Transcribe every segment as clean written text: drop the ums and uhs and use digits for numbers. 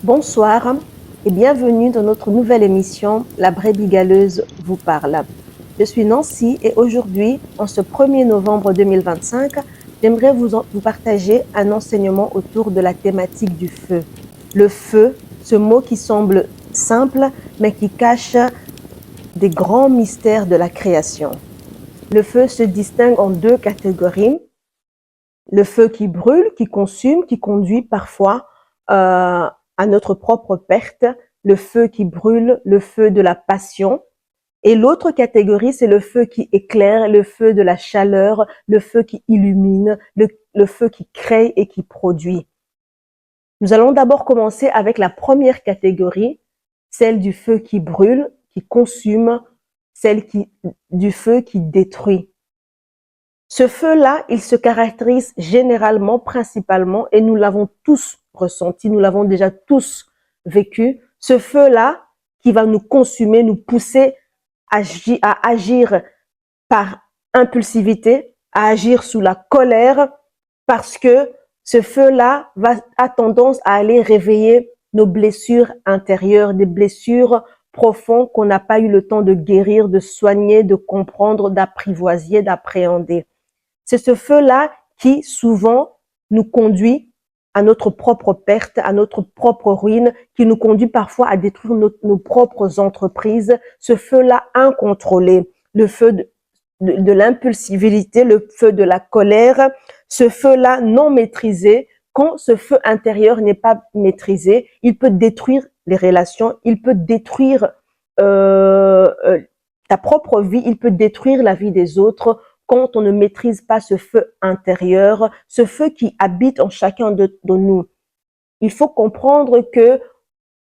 Bonsoir et bienvenue dans notre nouvelle émission La brebis galeuse vous parle. Je suis Nancy et aujourd'hui, en ce 1er novembre 2025, j'aimerais vous partager un enseignement autour de la thématique du feu. Le feu, ce mot qui semble simple mais qui cache des grands mystères de la création. Le feu se distingue en deux catégories. Le feu qui brûle, qui consume, qui conduit parfois à notre propre perte, le feu qui brûle, le feu de la passion. Et l'autre catégorie, c'est le feu qui éclaire, le feu de la chaleur, le feu qui illumine, le feu qui crée et qui produit. Nous allons d'abord commencer avec la première catégorie, celle du feu qui brûle, qui consume, du feu qui détruit. Ce feu-là, il se caractérise généralement, principalement, et nous l'avons tous ressenti, nous l'avons déjà tous vécu, ce feu-là qui va nous consumer, nous pousser à agir par impulsivité, à agir sous la colère, parce que ce feu-là a tendance à aller réveiller nos blessures intérieures, des blessures profondes qu'on n'a pas eu le temps de guérir, de soigner, de comprendre, d'apprivoiser, d'appréhender. C'est ce feu-là qui souvent nous conduit à notre propre perte, à notre propre ruine, qui nous conduit parfois à détruire nos propres entreprises. Ce feu-là incontrôlé, le feu de l'impulsivité, le feu de la colère, ce feu-là non maîtrisé. Quand ce feu intérieur n'est pas maîtrisé, il peut détruire les relations, il peut détruire ta propre vie, il peut détruire la vie des autres. Quand on ne maîtrise pas ce feu intérieur, ce feu qui habite en chacun de nous. Il faut comprendre que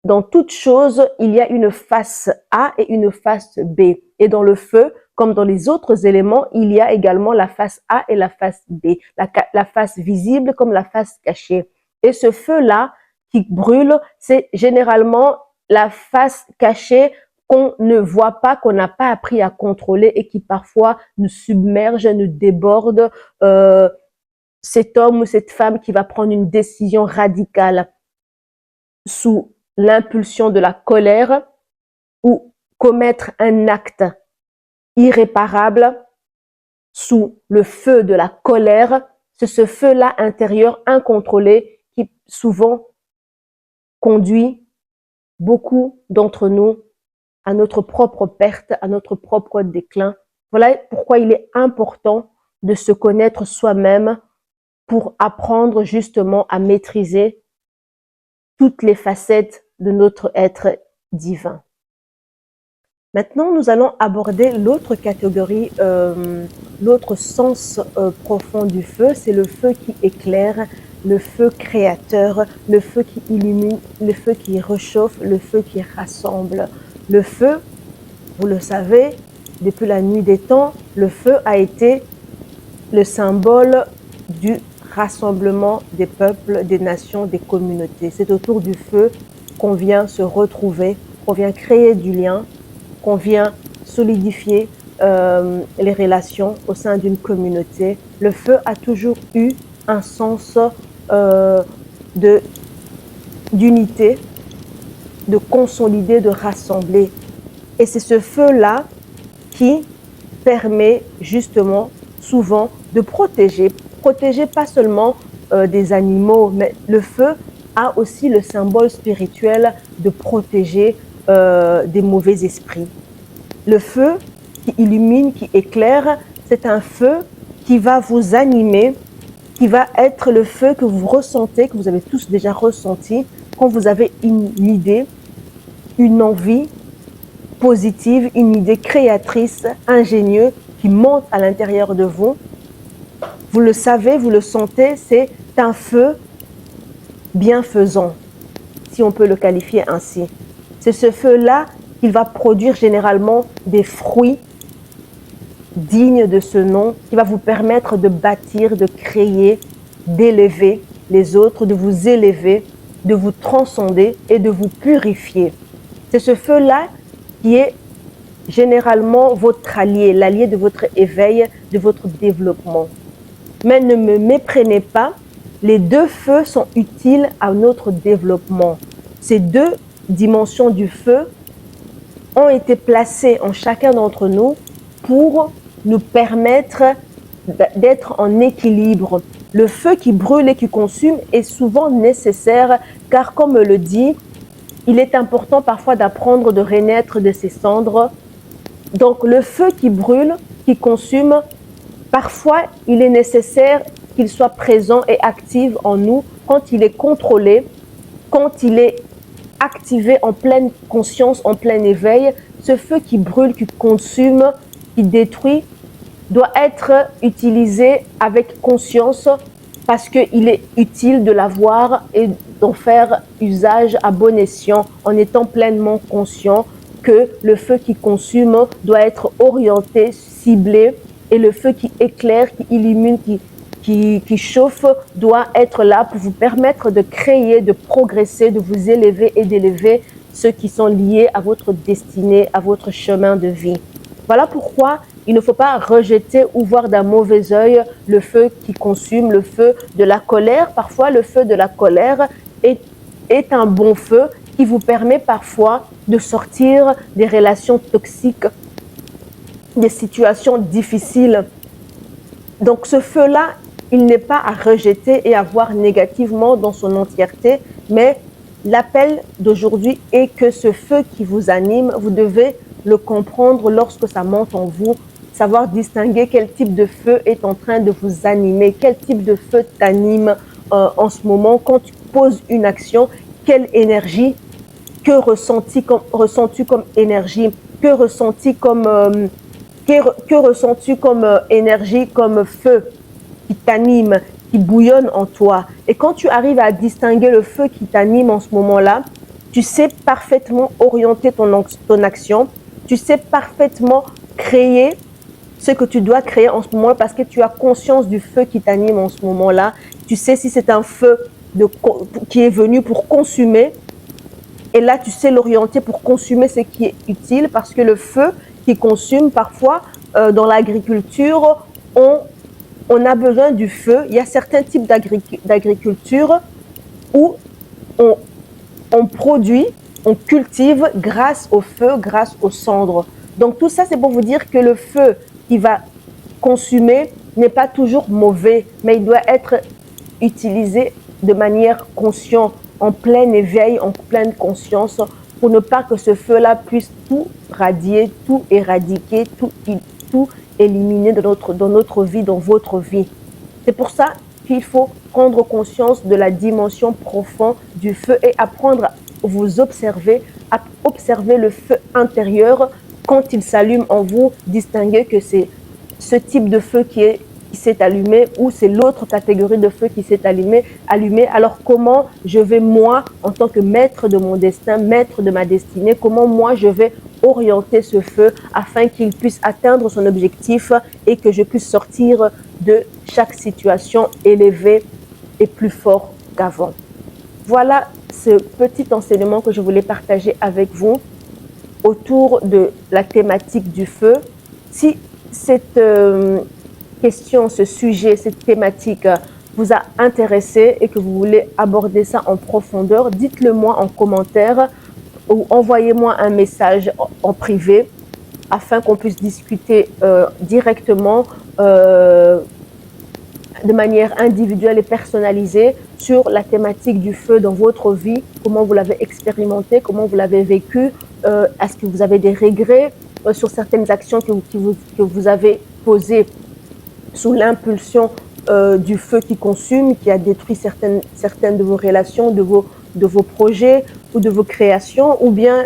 dans toute chose, il y a une face A et une face B. Et dans le feu, comme dans les autres éléments, il y a également la face A et la face B, la face visible comme la face cachée. Et ce feu-là qui brûle, c'est généralement la face cachée qu'on ne voit pas, qu'on n'a pas appris à contrôler et qui parfois nous submerge, nous déborde. Cet homme ou cette femme qui va prendre une décision radicale sous l'impulsion de la colère ou commettre un acte irréparable sous le feu de la colère, c'est ce feu-là intérieur incontrôlé qui souvent conduit beaucoup d'entre nous à notre propre perte, à notre propre déclin. Voilà pourquoi il est important de se connaître soi-même pour apprendre justement à maîtriser toutes les facettes de notre être divin. Maintenant, nous allons aborder l'autre catégorie, l'autre sens profond du feu, c'est le feu qui éclaire, le feu créateur, le feu qui illumine, le feu qui réchauffe, le feu qui rassemble. Le feu, vous le savez, depuis la nuit des temps, le feu a été le symbole du rassemblement des peuples, des nations, des communautés. C'est autour du feu qu'on vient se retrouver, qu'on vient créer du lien, qu'on vient solidifier les relations au sein d'une communauté. Le feu a toujours eu un sens d'unité, de consolider, de rassembler. Et c'est ce feu-là qui permet justement souvent de protéger pas seulement des animaux, mais le feu a aussi le symbole spirituel de protéger des mauvais esprits. Le feu qui illumine, qui éclaire, c'est un feu qui va vous animer, qui va être le feu que vous ressentez, que vous avez tous déjà ressenti quand vous avez une idée, une envie positive, une idée créatrice, ingénieuse qui monte à l'intérieur de vous. Vous le savez, vous le sentez, c'est un feu bienfaisant, si on peut le qualifier ainsi. C'est ce feu-là qui va produire généralement des fruits dignes de ce nom, qui va vous permettre de bâtir, de créer, d'élever les autres, de vous élever, de vous transcender et de vous purifier. C'est ce feu-là qui est généralement votre allié, l'allié de votre éveil, de votre développement. Mais ne me méprenez pas, les deux feux sont utiles à notre développement. Ces deux dimensions du feu ont été placées en chacun d'entre nous pour nous permettre d'être en équilibre. Le feu qui brûle et qui consume est souvent nécessaire car, comme le dit, il est important parfois d'apprendre de renaître de ses cendres. Donc le feu qui brûle, qui consume, parfois il est nécessaire qu'il soit présent et actif en nous quand il est contrôlé, quand il est activé en pleine conscience, en plein éveil. Ce feu qui brûle, qui consume, qui détruit, doit être utilisé avec conscience parce qu'il est utile de l'avoir et d'en faire usage à bon escient en étant pleinement conscient que le feu qui consume doit être orienté, ciblé, et le feu qui éclaire, qui illumine, qui chauffe doit être là pour vous permettre de créer, de progresser, de vous élever et d'élever ceux qui sont liés à votre destinée, à votre chemin de vie. Voilà pourquoi il ne faut pas rejeter ou voir d'un mauvais œil le feu qui consume, le feu de la colère. Parfois, le feu de la colère est un bon feu qui vous permet parfois de sortir des relations toxiques, des situations difficiles. Donc ce feu-là, il n'est pas à rejeter et à voir négativement dans son entièreté, mais l'appel d'aujourd'hui est que ce feu qui vous anime, vous devez le comprendre lorsque ça monte en vous, savoir distinguer quel type de feu est en train de vous animer, quel type de feu t'anime en ce moment. Quand tu poses une action, quelle énergie, que ressens-tu comme énergie, que ressens-tu comme énergie, comme feu qui t'anime, qui bouillonne en toi. Et quand tu arrives à distinguer le feu qui t'anime en ce moment-là, tu sais parfaitement orienter ton action, tu sais parfaitement créer ce que tu dois créer en ce moment parce que tu as conscience du feu qui t'anime en ce moment-là. Tu sais si c'est un feu qui est venu pour consumer, et là tu sais l'orienter pour consumer ce qui est utile, parce que le feu qui consume parfois dans l'agriculture, on a besoin du feu. Il y a certains types d'agriculture où on produit, on cultive grâce au feu, grâce aux cendres. Donc tout ça, c'est pour vous dire que le feu qui va consumer n'est pas toujours mauvais, mais il doit être utilisé de manière consciente, en plein éveil, en pleine conscience, pour ne pas que ce feu-là puisse tout radier, tout éradiquer, tout éliminer dans notre vie, dans votre vie. C'est pour ça qu'il faut prendre conscience de la dimension profonde du feu et apprendre à vous observer, à observer le feu intérieur. Quand il s'allume en vous, distinguer que c'est ce type de feu qui s'est allumé ou c'est l'autre catégorie de feu qui s'est allumé. Alors comment je vais, moi, en tant que maître de mon destin, maître de ma destinée, comment moi je vais orienter ce feu afin qu'il puisse atteindre son objectif et que je puisse sortir de chaque situation élevé et plus fort qu'avant. Voilà ce petit enseignement que je voulais partager avec vous autour de la thématique du feu. Si cette question, ce sujet, cette thématique vous a intéressé et que vous voulez aborder ça en profondeur, dites-le moi en commentaire ou envoyez-moi un message en privé afin qu'on puisse discuter directement de manière individuelle et personnalisée sur la thématique du feu dans votre vie, comment vous l'avez expérimenté, comment vous l'avez vécu, est-ce que vous avez des regrets sur certaines actions que vous avez posées sous l'impulsion du feu qui consume, qui a détruit certaines de vos relations, de vos projets ou de vos créations, ou bien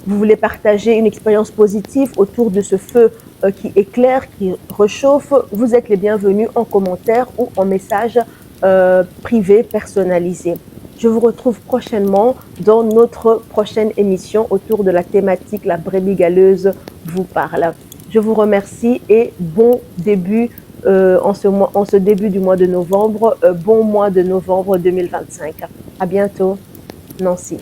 vous voulez partager une expérience positive autour de ce feu qui éclaire, qui réchauffe. Vous êtes les bienvenus en commentaire ou en message privé personnalisé. Je vous retrouve prochainement dans notre prochaine émission autour de la thématique La brebis galeuse vous parle. Je vous remercie et bon début en ce début du mois de novembre, bon mois de novembre 2025. À bientôt, Nancy.